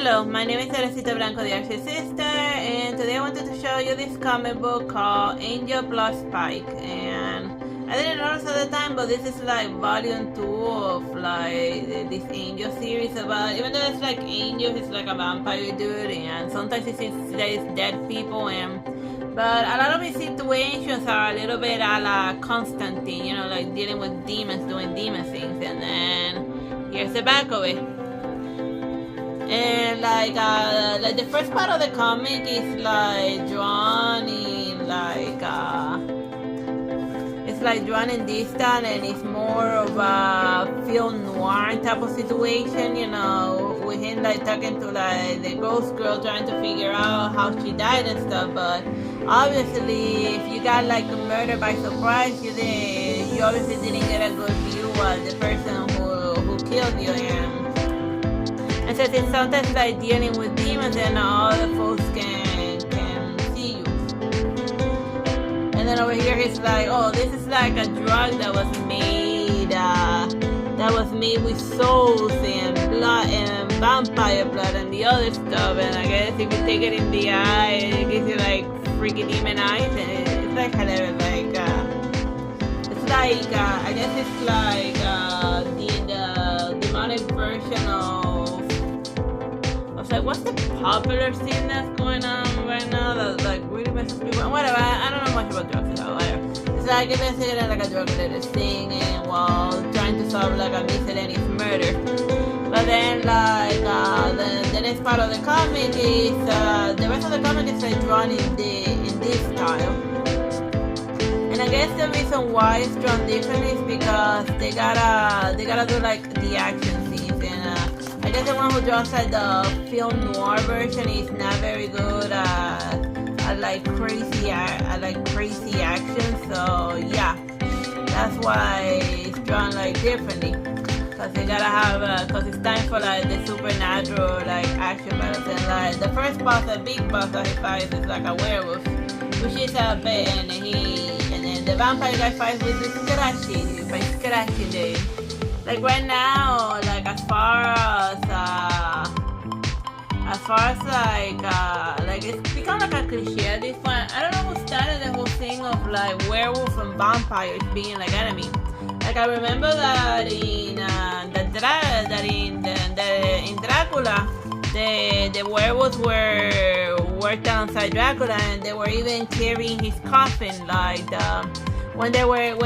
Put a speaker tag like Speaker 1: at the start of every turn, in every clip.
Speaker 1: Hello, my name is Teresita Blanco, the Artsy Sister, and today I wanted to show you this comic book called Angel plus Spike. And I didn't notice at the time, but this is like volume 2 of like this Angel series about, even though it's like Angel, he's like a vampire dude, and sometimes he sees there is dead people, but a lot of his situations are a little bit a la Constantine, you know, like dealing with demons, doing demon things, and then here's the back of it. And like the first part of the comic is like drawn in like it's like drawn in distance, and it's more of a film noir type of situation, you know, with him like talking to like the ghost girl, trying to figure out how she died and stuff. But obviously, if you got like murdered by surprise, you obviously didn't get a good view of the person who killed you. And since it's sometimes like dealing with demons, and all the folks can see you. And then over here he's like, oh, this is like a drug that was made with souls and blood and vampire blood and the other stuff. And I guess if you take it in the eye, it gives you like freaky demon eyes, and it's like hilarious. It's like I guess it's like the demonic version of like, what's the popular scene that's going on right now that like really messes people? Whatever, I don't know much about drugs at all. Whatever. It's like if they're sitting like a drug related thing, and while trying to solve like a miscellaneous murder. But then like the next part of the comic is the rest of the comic is like drawn in this style. And I guess the reason why it's drawn different is because they gotta do like the action scenes. I guess the one who draws like the film noir version is not very good at like crazy action. So yeah, that's why it's drawn like differently. Cause they gotta have cause it's time for like the supernatural like action battles. And like the first boss, the big boss that he fights is like a werewolf, which is a bit, and then the vampire guy fights with the scratchy, by scratching the. Like right now, like as far as like it's become like a cliche at this point. I don't know who started the whole thing of like werewolf and vampires being like enemy. Like I remember that in Dracula, the werewolves were worked alongside Dracula, and they were even carrying his coffin, like when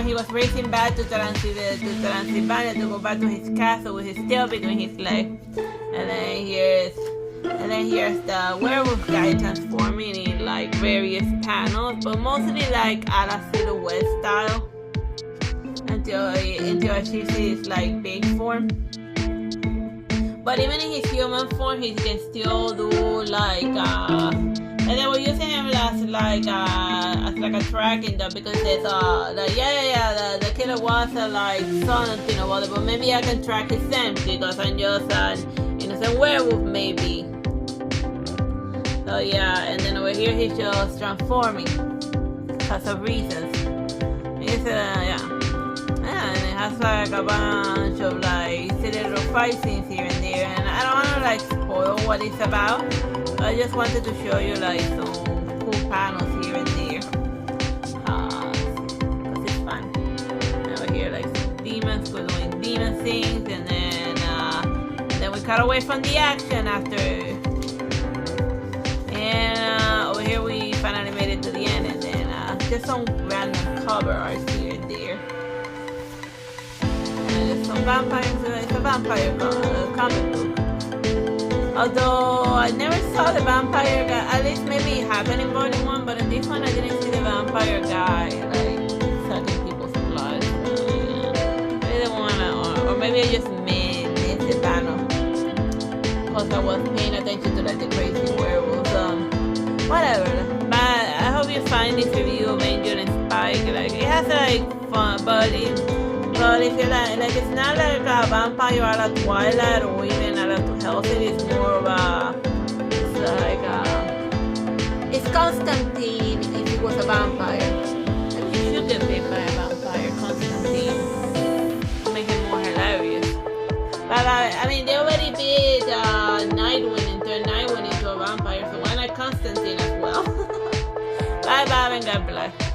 Speaker 1: he was racing back to Transylvania to go back to his castle with his tail between his legs. And then here's the werewolf guy transforming in like various panels, but mostly like a la silhouette style until she sees like big form. But even in his human form, he can still do like and they were using him as like a tracking dog, because it's the killer was like something about it, but maybe I can track his scent because I'm just an innocent werewolf maybe. So yeah, and then over here he's just transforming because of reasons. It's and it has like a bunch of like silly little fight scenes here and there, and I don't want to like spoil what it's about. I just wanted to show you like some cool panels here and there, cause it's fun. And over here like some demons for doing demon things, and then we cut away from the action after, and over here we finally made it to the end, and then just some random cover art here and there. And there's some vampires. It's a vampire comic book. Although I never saw the vampire guy, at least maybe it happened in volume 1, but in this one I didn't see the vampire guy like sucking people's blood. So, yeah. Maybe they wanna, or maybe I just missed the panel because I was paying attention to like the crazy werewolves. Whatever. But I hope you find this review of Angel and Spike. Like it has like fun, but if you like it's not like a vampire a la Twilight or even a la Hellsing. It's more of it's like it's Constantine if he was a vampire. Like he should get bit by a vampire, Constantine, to make it more hilarious. But I mean, they already beat Nightwing in and God bless.